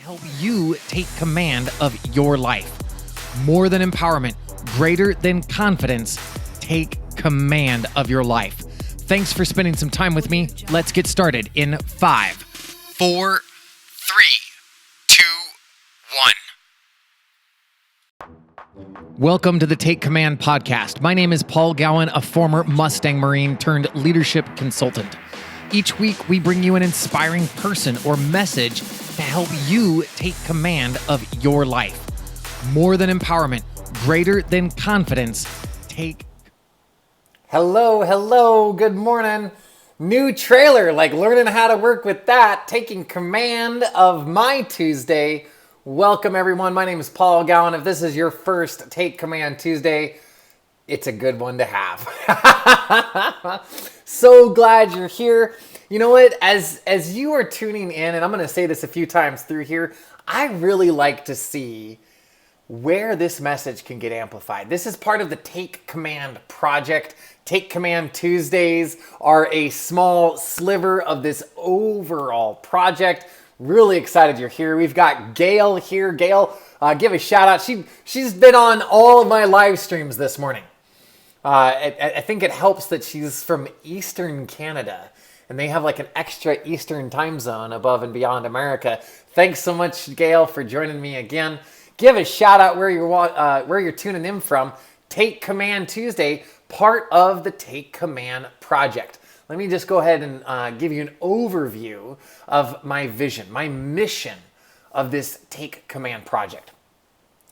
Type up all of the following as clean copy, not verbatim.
help you take command of your life. More than empowerment, greater than confidence, take command of your life. Thanks for spending some time with me. Let's get started in 5, 4, 3, 2, 1. Welcome to the Take Command podcast. My name is Paul Gowan, a former Mustang Marine turned leadership consultant. Each week, we bring you an inspiring person or message to help you take command of your life. More than empowerment, greater than confidence, take. Hello, good morning. New trailer, like learning how to work with that, taking command of my Tuesday. Welcome everyone, my name is Paul Gowan. If this is your first Take Command Tuesday, it's a good one to have. So glad you're here. You know what, as you are tuning in, and I'm gonna say this a few times through here, I really like to see where this message can get amplified. This is part of the Take Command project. Take Command Tuesdays are a small sliver of this overall project. Really excited you're here. We've got Gail here. Gail, give a shout out. She's been on all of my live streams this morning. I think it helps that she's from Eastern Canada and they have like an extra Eastern time zone above and beyond America. Thanks so much, Gail, for joining me again. Give a shout out where you're tuning in from. Take Command Tuesday, part of the Take Command project. Let me just go ahead and give you an overview of my vision, my mission of this Take Command project.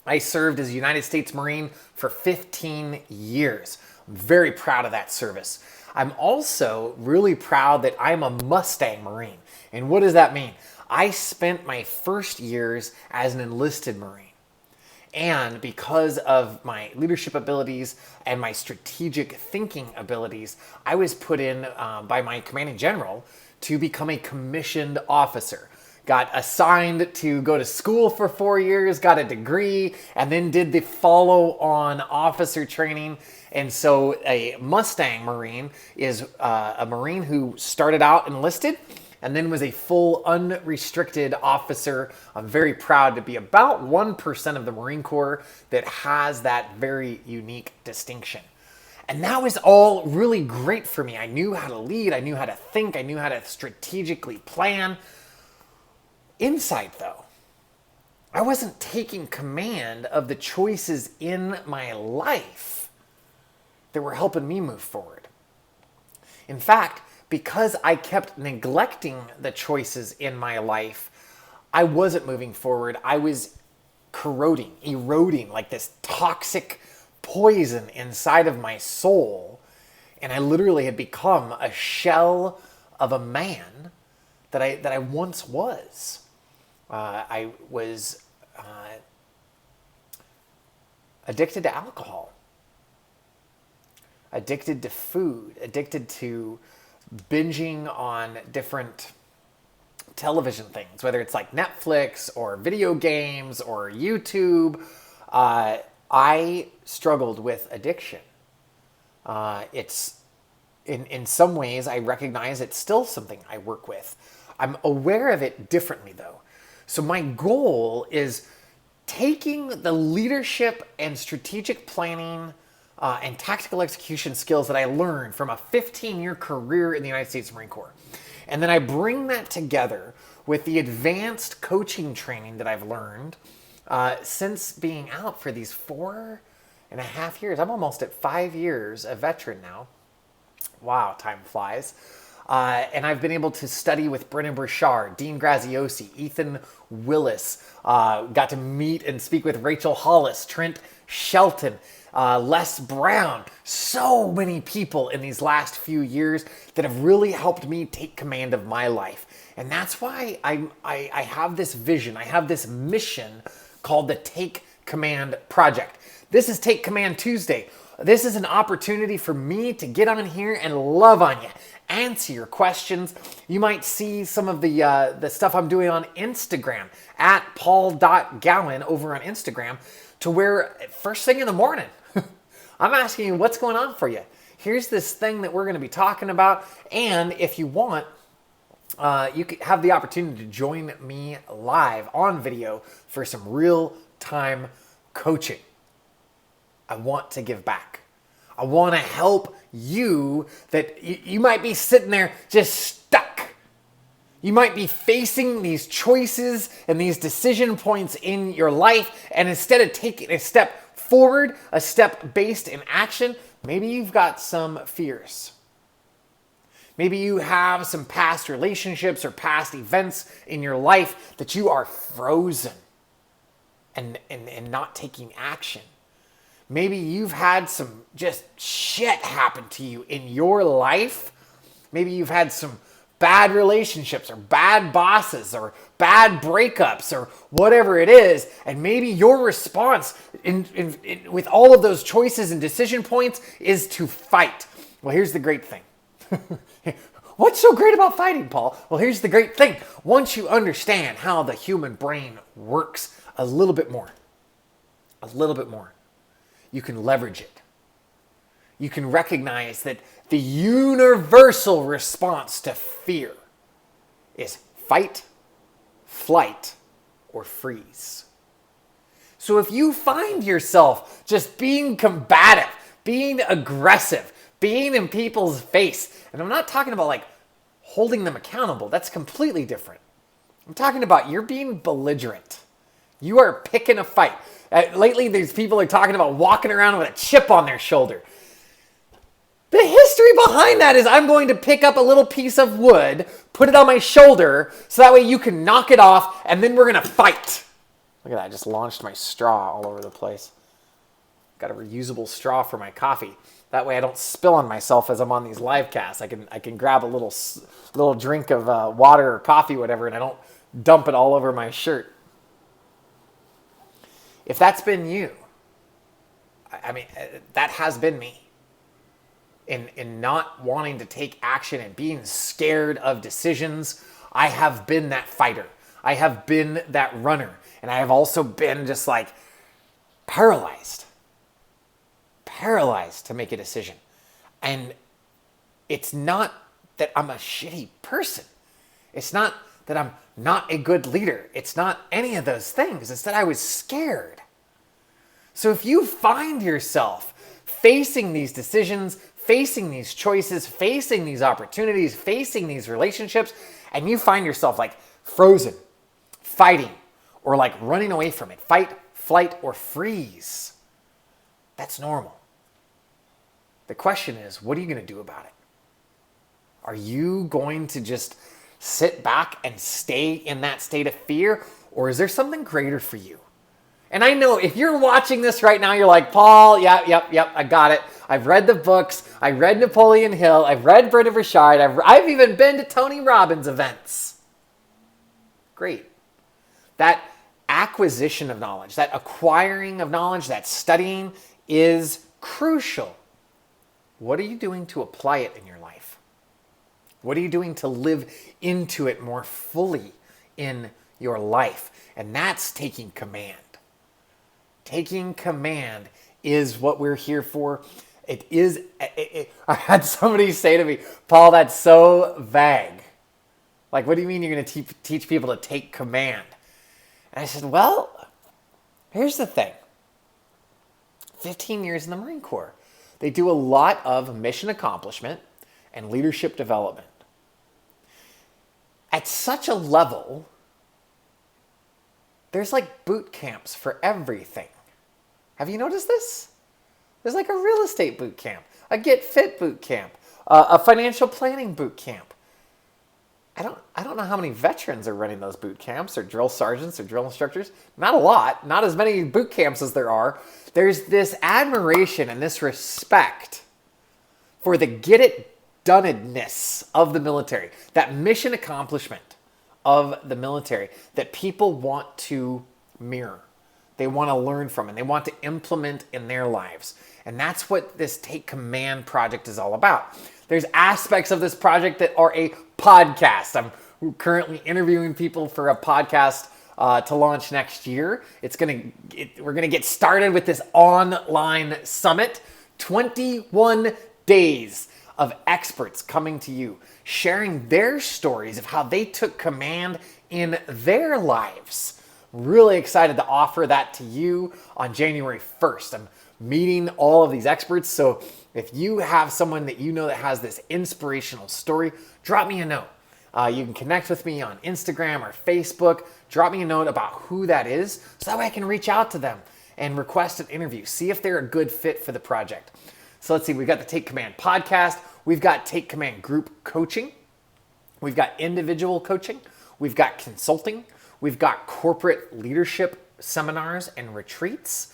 I served as a United States Marine for 15 years. I'm very proud of that service. I'm also really proud that I'm a Mustang Marine. And what does that mean? I spent my first years as an enlisted Marine. And because of my leadership abilities and my strategic thinking abilities, I was put in by my commanding general to become a commissioned officer. Got assigned to go to school for 4 years, got a degree, and then did the follow-on officer training. And so a Mustang Marine is a Marine who started out enlisted and then was a full unrestricted officer. I'm very proud to be about 1% of the Marine Corps that has that very unique distinction. And that was all really great for me. I knew how to lead, I knew how to think, I knew how to strategically plan. Inside though, I wasn't taking command of the choices in my life that were helping me move forward. In fact, because I kept neglecting the choices in my life, I wasn't moving forward. I was eroding like this toxic poison inside of my soul. And I literally had become a shell of a man that I once was. I was addicted to alcohol, addicted to food, addicted to binging on different television things, whether it's like Netflix or video games or YouTube. I struggled with addiction. It's in some ways I recognize it's still something I work with. I'm aware of it differently though. So my goal is taking the leadership and strategic planning and tactical execution skills that I learned from a 15-year career in the United States Marine Corps. And then I bring that together with the advanced coaching training that I've learned since being out for these 4.5 years. I'm almost at 5 years a veteran now. Wow, time flies. And I've been able to study with Brennan Burchard, Dean Graziosi, Ethan Willis, got to meet and speak with Rachel Hollis, Trent Shelton, Les Brown, so many people in these last few years that have really helped me take command of my life. And that's why I have this vision, I have this mission called the Take Command Project. This is Take Command Tuesday. This is an opportunity for me to get on here and love on you, answer your questions. You might see some of the stuff I'm doing on Instagram at paul.gowan over on Instagram, to where first thing in the morning, I'm asking you what's going on for you. Here's this thing that we're going to be talking about. And if you want, you could have the opportunity to join me live on video for some real-time coaching. I want to give back. I want to help you that you might be sitting there just stuck. You might be facing these choices and these decision points in your life, and instead of taking a step forward, a step based in action, maybe you've got some fears. Maybe you have some past relationships or past events in your life that you are frozen and not taking action. Maybe you've had some just shit happen to you in your life. Maybe you've had some bad relationships or bad bosses or bad breakups or whatever it is. And maybe your response with all of those choices and decision points is to fight. Well, here's the great thing. What's so great about fighting, Paul? Well, here's the great thing. Once you understand how the human brain works a little bit more, you can leverage it. You can recognize that the universal response to fear is fight, flight, or freeze. So if you find yourself just being combative, being aggressive, being in people's face, and I'm not talking about like holding them accountable, that's completely different. I'm talking about you're being belligerent. You are picking a fight. Lately, these people are talking about walking around with a chip on their shoulder. The history behind that is I'm going to pick up a little piece of wood, put it on my shoulder, so that way you can knock it off, and then we're going to fight. Look at that, I just launched my straw all over the place. Got a reusable straw for my coffee. That way I don't spill on myself as I'm on these live casts. I can grab a little drink of water or coffee, whatever, and I don't dump it all over my shirt. If that's been you, I mean, that has been me. In not wanting to take action and being scared of decisions, I have been that fighter. I have been that runner. And I have also been just like paralyzed to make a decision. And it's not that I'm a shitty person. It's not that I'm not a good leader. It's not any of those things. It's that I was scared. So if you find yourself facing these decisions, facing these choices, facing these opportunities, facing these relationships, and you find yourself like frozen, fighting, or like running away from it, fight, flight, or freeze, that's normal. The question is, what are you going to do about it? Are you going to just sit back and stay in that state of fear, or is there something greater for you? And I know if you're watching this right now, you're like, Paul, yep, I got it. I've read the books. I read Napoleon Hill. I've read Brendon Burchard. I've even been to Tony Robbins events. Great. That acquisition of knowledge, that acquiring of knowledge, that studying is crucial. What are you doing to apply it in your life? What are you doing to live into it more fully in your life? And that's taking command. Taking command is what we're here for. I had somebody say to me, Paul, that's so vague. Like, what do you mean you're going to teach people to take command? And I said, well, here's the thing. 15 years in the Marine Corps. They do a lot of mission accomplishment and leadership development. At such a level, there's like boot camps for everything. Have you noticed this? There's like a real estate boot camp, a get fit boot camp, a financial planning boot camp. I don't know how many veterans are running those boot camps or drill sergeants or drill instructors. Not a lot, not as many boot camps as there are. There's this admiration and this respect for the get it doneness of the military, that mission accomplishment of the military that people want to mirror. They want to learn from and they want to implement in their lives. And that's what this Take Command project is all about. There's aspects of this project that are a podcast. I'm currently interviewing people for a podcast to launch next year. We're gonna get started with this online summit. 21 days of experts coming to you, sharing their stories of how they took command in their lives. Really excited to offer that to you on January 1st. I'm meeting all of these experts. So if you have someone that you know that has this inspirational story, drop me a note. You can connect with me on Instagram or Facebook. Drop me a note about who that is so that way I can reach out to them and request an interview. See if they're a good fit for the project. So let's see, we've got the Take Command podcast. We've got Take Command group coaching. We've got individual coaching. We've got consulting. We've got corporate leadership seminars and retreats.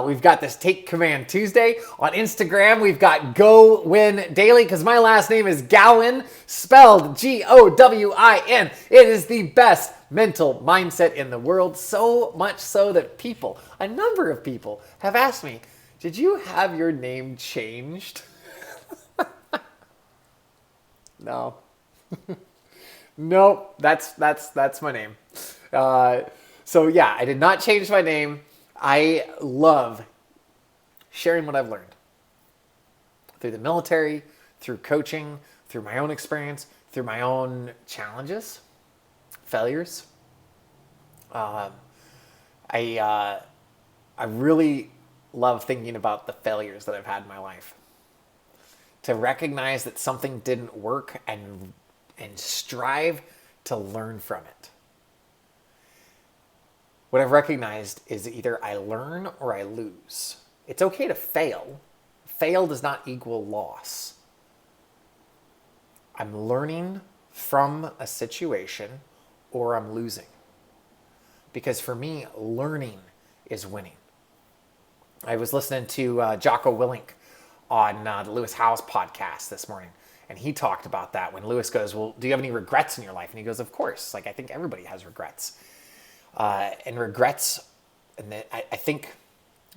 We've got this Take Command Tuesday. On Instagram, we've got GoWin.Daily because my last name is Gowin, spelled Gowin. It is the best mental mindset in the world, so much so that a number of people have asked me, did you have your name changed? No. Nope, that's my name. So yeah, I did not change my name. I love sharing what I've learned through the military, through coaching, through my own experience, through my own challenges, failures. I really love thinking about the failures that I've had in my life. To recognize that something didn't work and strive to learn from it. What I've recognized is either I learn or I lose. It's okay to fail. Fail does not equal loss. I'm learning from a situation or I'm losing. Because for me, learning is winning. I was listening to Jocko Willink on the Lewis Howes podcast this morning. And he talked about that when Lewis goes, well, do you have any regrets in your life? And he goes, of course. Like, I think everybody has regrets. And regrets, and I think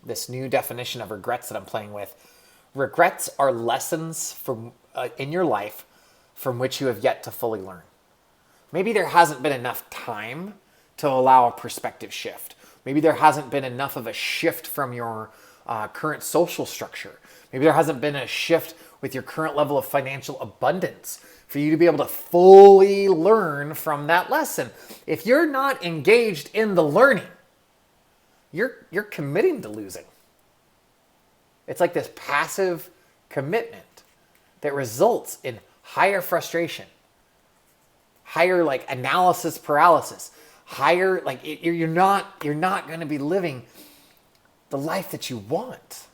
this new definition of regrets that I'm playing with, regrets are lessons from in your life from which you have yet to fully learn. Maybe there hasn't been enough time to allow a perspective shift. Maybe there hasn't been enough of a shift from your current social structure. Maybe there hasn't been a shift with your current level of financial abundance for you to be able to fully learn from that lesson. If you're not engaged in the learning, you're committing to losing. It's like this passive commitment that results in higher frustration, higher like analysis paralysis, higher like you're not going to be living the life that you want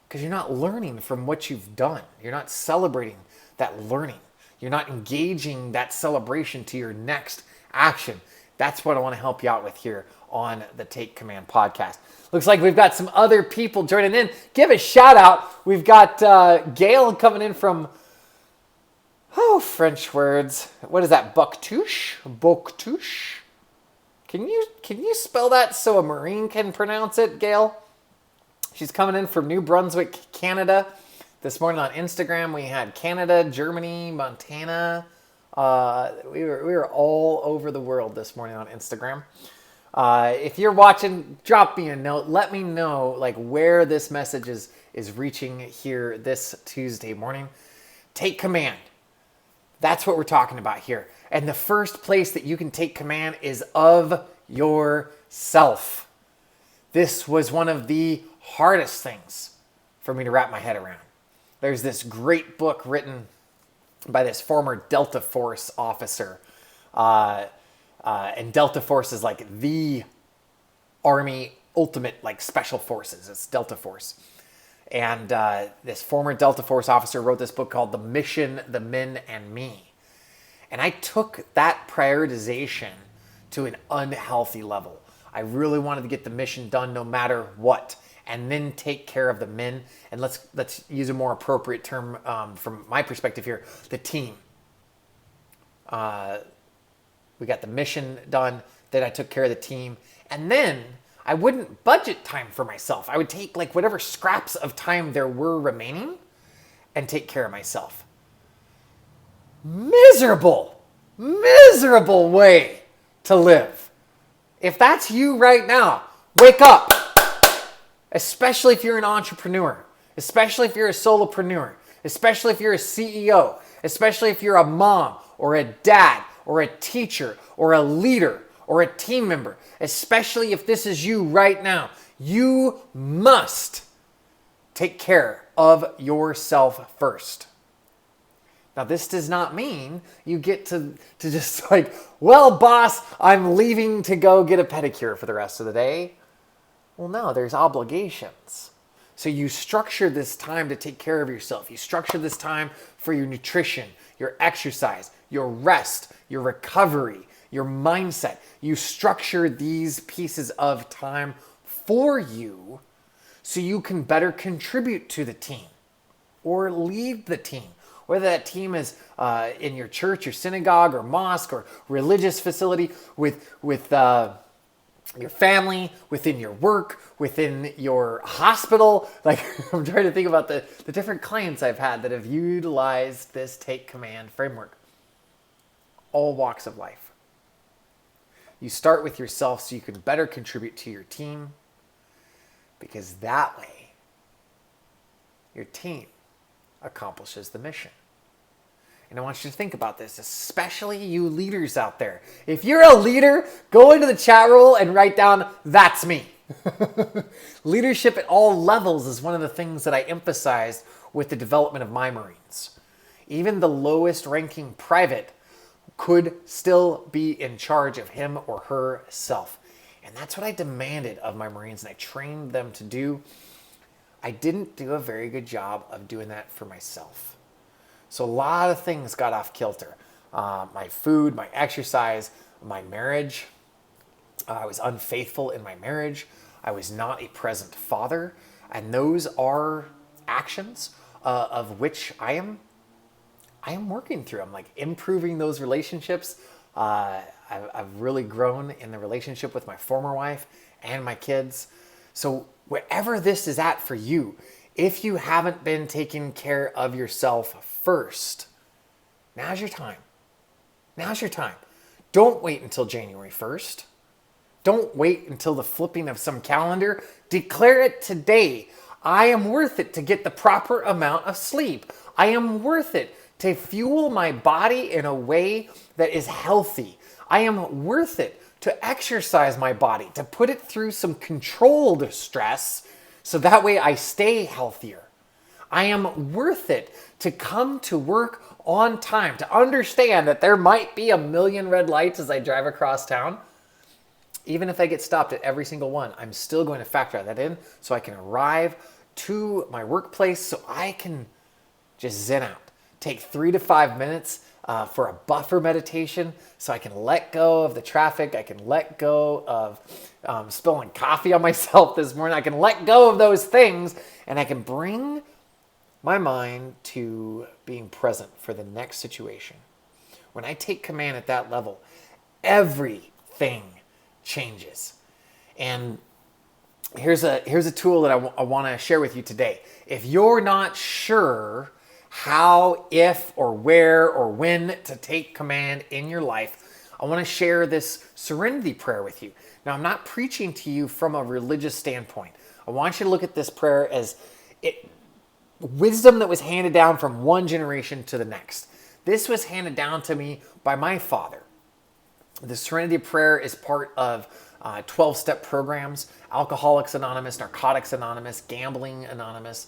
because you're not learning from what you've done. You're not celebrating that learning. You're not engaging that celebration to your next action. That's what I want to help you out with here on the Take Command podcast. Looks like we've got some other people joining in. Give a shout out. We've got Gail coming in from, French words. What is that? Boctouche? Boctouche? Can you spell that so a Marine can pronounce it, Gail? She's coming in from New Brunswick, Canada. This morning on Instagram, we had Canada, Germany, Montana. We were all over the world this morning on Instagram. If you're watching, drop me a note. Let me know like where this message is reaching here this Tuesday morning. Take command. That's what we're talking about here. And the first place that you can take command is of yourself. This was one of the hardest things for me to wrap my head around. There's this great book written by this former Delta Force officer. And Delta Force is like the Army ultimate like special forces. It's Delta Force. And this former Delta Force officer wrote this book called The Mission, the Men, and Me. And I took that prioritization to an unhealthy level. I really wanted to get the mission done no matter what, and then take care of the men. And let's use a more appropriate term from my perspective here, the team. We got the mission done, then I took care of the team, and then I wouldn't budget time for myself. I would take like whatever scraps of time there were remaining and take care of myself. Miserable way to live. If that's you right now, wake up. Especially if you're an entrepreneur, especially if you're a solopreneur. especially if you're a CEO, especially if you're a mom or a dad or a teacher or a leader or a team member, especially if this is you right now. You must take care of yourself first. Now, this does not mean you get to just like, well, boss, I'm leaving to go get a pedicure for the rest of the day. Well, no, there's obligations. So you structure this time to take care of yourself. You structure this time for your nutrition, your exercise, your rest, your recovery, your mindset. You structure these pieces of time for you so you can better contribute to the team or lead the team. Whether that team is in your church, your synagogue, or mosque, or religious facility, with your family, within your work, within your hospital. Like, I'm trying to think about the different clients I've had that have utilized this Take Command framework. All walks of life. You start with yourself so you can better contribute to your team, because that way your team accomplishes the mission. And I want you to think about this, especially you leaders out there. If you're a leader, go into the chat room and write down, "That's me." Leadership at all levels is one of the things that I emphasized with the development of my Marines. Even the lowest ranking private could still be in charge of him or herself. And that's what I demanded of my Marines, and I trained them to do. I didn't do a very good job of doing that for myself. So a lot of things got off kilter. My food, my exercise, my marriage. I was unfaithful in my marriage. I was not a present father. And those are actions of which I am working through. I'm like improving those relationships. I've really grown in the relationship with my former wife and my kids. So wherever this is at for you, if you haven't been taking care of yourself first, now's your time. Now's your time. Don't wait until January 1st. Don't wait until the flipping of some calendar. Declare it today. I am worth it to get the proper amount of sleep. I am worth it to fuel my body in a way that is healthy. I am worth it to exercise my body, to put it through some controlled stress so that way I stay healthier. I am worth it to come to work on time, to understand that there might be a million red lights as I drive across town. Even if I get stopped at every single one, I'm still going to factor that in so I can arrive to my workplace so I can just zen out. Take 3 to 5 minutes for a buffer meditation so I can let go of the traffic. I can let go of spilling coffee on myself this morning. I can let go of those things, and I can bring my mind to being present for the next situation. When I take command at that level, everything changes. And here's a tool that I want to share with you today. If you're not sure how, if, or where, or when to take command in your life, I want to share this serenity prayer with you. Now, I'm not preaching to you from a religious standpoint. I want you to look at this prayer as wisdom that was handed down from one generation to the next. This was handed down to me by my father. The Serenity Prayer is part of 12-step programs: Alcoholics Anonymous, Narcotics Anonymous, Gambling Anonymous,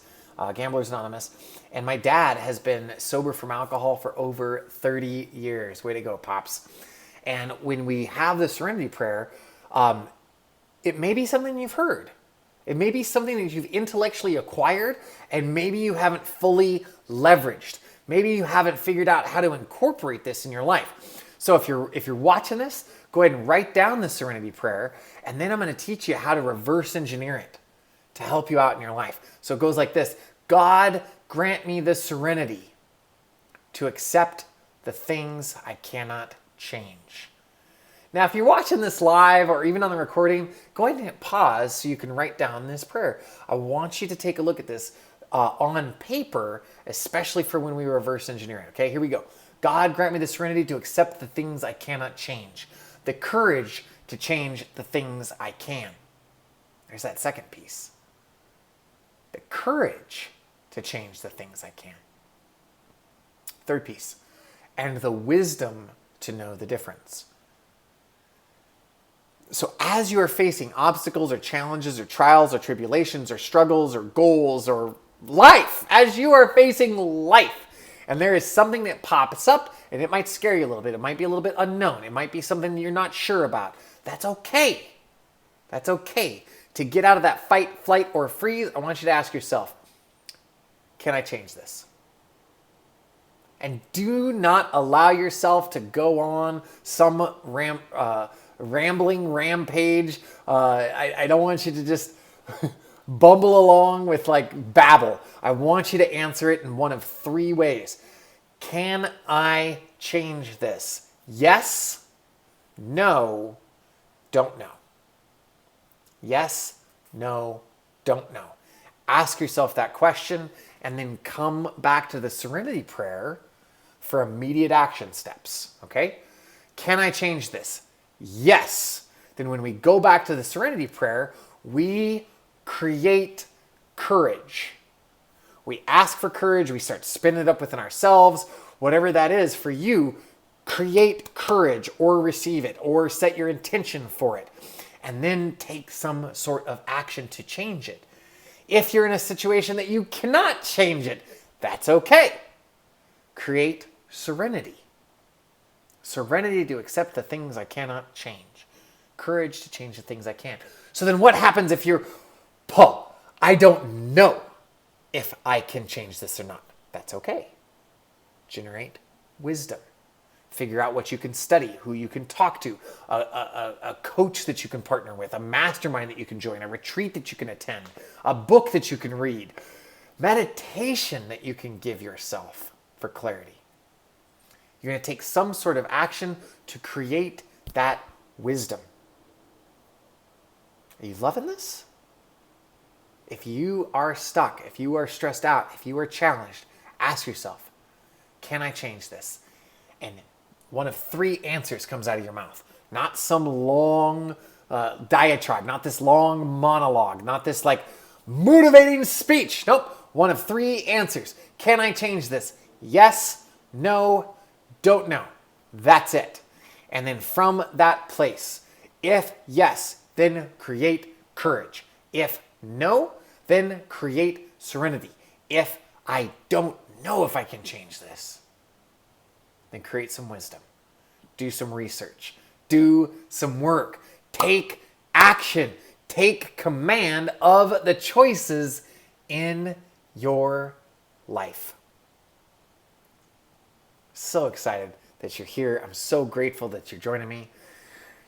Gamblers Anonymous. And my dad has been sober from alcohol for over 30 years. Way to go, Pops. And when we have the Serenity Prayer, it may be something you've heard. It may be something that you've intellectually acquired, and maybe you haven't fully leveraged. Maybe you haven't figured out how to incorporate this in your life. So if you're watching this, go ahead and write down the Serenity Prayer, and then I'm going to teach you how to reverse engineer it to help you out in your life. So it goes like this: God, grant me the serenity to accept the things I cannot change. Now, if you're watching this live or even on the recording, go ahead and hit pause so you can write down this prayer. I want you to take a look at this on paper, especially for when we reverse engineer it. Okay, here we go. God, grant me the serenity to accept the things I cannot change, the courage to change the things I can. There's that second piece. The courage to change the things I can. third piece, and the wisdom to know the difference. So as you are facing obstacles or challenges or trials or tribulations or struggles or goals or life, as you are facing life, and there is something that pops up and it might scare you a little bit, it might be a little bit unknown, it might be something you're not sure about, that's okay. That's okay. To get out of that fight, flight, or freeze, I want you to ask yourself, can I change this? And do not allow yourself to go on some rambling rampage. I don't want you to just bumble along with like babble. I want you to answer it in one of three ways. Can I change this? Yes, no, don't know. Yes, no, don't know. Ask yourself that question and then come back to the serenity prayer for immediate action steps, okay? Can I change this? Yes. Then when we go back to the serenity prayer, we create courage. We ask for courage, we start spinning it up within ourselves, whatever that is for you, create courage or receive it or set your intention for it and then take some sort of action to change it. If you're in a situation that you cannot change it, that's okay. Create serenity. Serenity to accept the things I cannot change. Courage to change the things I can. So then what happens if you're, Paul, I don't know if I can change this or not. That's okay. Generate wisdom. Figure out what you can study, who you can talk to, a coach that you can partner with, a mastermind that you can join, a retreat that you can attend, a book that you can read, meditation that you can give yourself for clarity. You're going to take some sort of action to create that wisdom. Are you loving this? If you are stuck, if you are stressed out, if you are challenged, ask yourself, can I change this? And one of three answers comes out of your mouth. Not some long diatribe, not this long monologue, not this like motivating speech. Nope. One of three answers. Can I change this? Yes, no, don't know. That's it. And then from that place, if yes, then create courage. If no, then create serenity. If I don't know if I can change this, then create some wisdom. Do some research. Do some work. Take action. Take command of the choices in your life. So excited that you're here. I'm so grateful that you're joining me.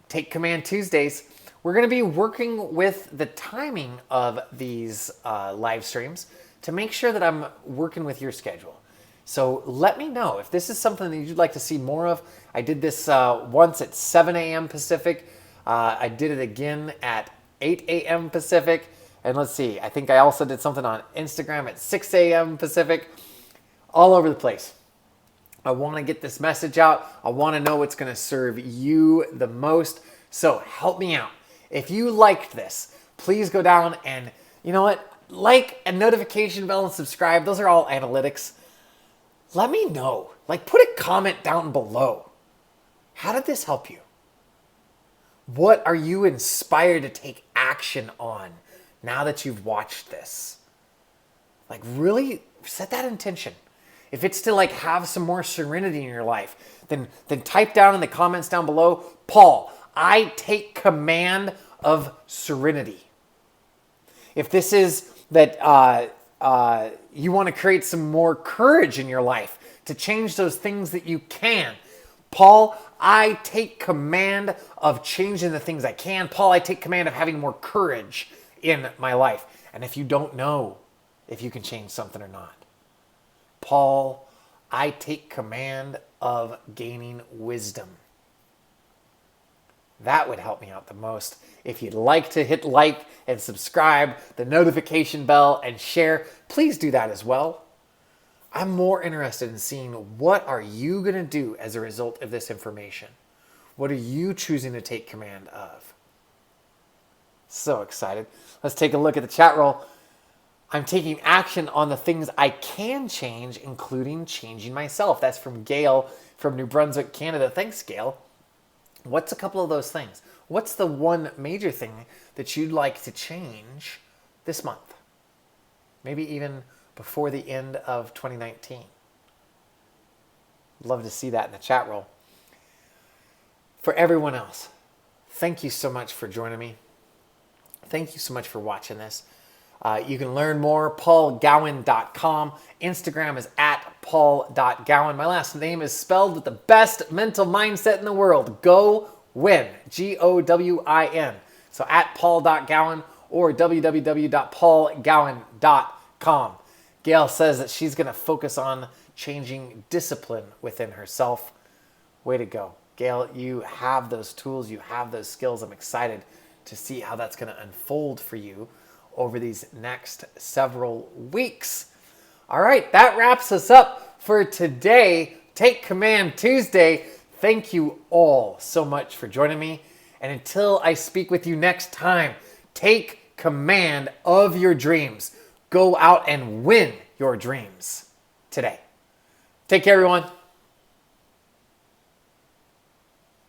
Take Command Tuesdays. We're going to be working with the timing of these live streams to make sure that I'm working with your schedule. So let me know if this is something that you'd like to see more of. I did this once at 7 a.m. Pacific. I did it again at 8 a.m. Pacific. And let's see, I think I also did something on Instagram at 6 a.m. Pacific. All over the place. I want to get this message out. I want to know what's going to serve you the most. So help me out. If you liked this, please go down and, you know what? Like and notification bell and subscribe. Those are all analytics. Let me know. Like, put a comment down below. How did this help you? What are you inspired to take action on now that you've watched this? Like, really set that intention. If it's to like have some more serenity in your life, then type down in the comments down below, Paul, I take command of serenity. If this is that you want to create some more courage in your life to change those things that you can. Paul, I take command of changing the things I can. Paul, I take command of having more courage in my life. And if you don't know if you can change something or not, Paul, I take command of gaining wisdom. That would help me out the most. If you'd like to hit like and subscribe, the notification bell, and share, please do that as well. I'm more interested in seeing what are you going to do as a result of this information. What are you choosing to take command of? So excited. Let's take a look at the chat roll. I'm taking action on the things I can change, including changing myself. That's from Gail from New Brunswick, Canada. Thanks, Gail. What's a couple of those things? What's the one major thing that you'd like to change this month? Maybe even before the end of 2019. Love to see that in the chat roll. For everyone else, thank you so much for joining me. Thank you so much for watching this. You can learn more, paulgowan.com. Instagram is at paul.gowan. My last name is spelled with the best mental mindset in the world. GoWin, G-O-W-I-N. So at paul.gowan or www.paulgowan.com. Gail says that she's going to focus on changing discipline within herself. Way to go. Gail, you have those tools, you have those skills. I'm excited to see how that's going to unfold for you over these next several weeks. All right, that wraps us up for today. Take Command Tuesday. Thank you all so much for joining me. And until I speak with you next time, take command of your dreams. Go out and win your dreams today. Take care, everyone.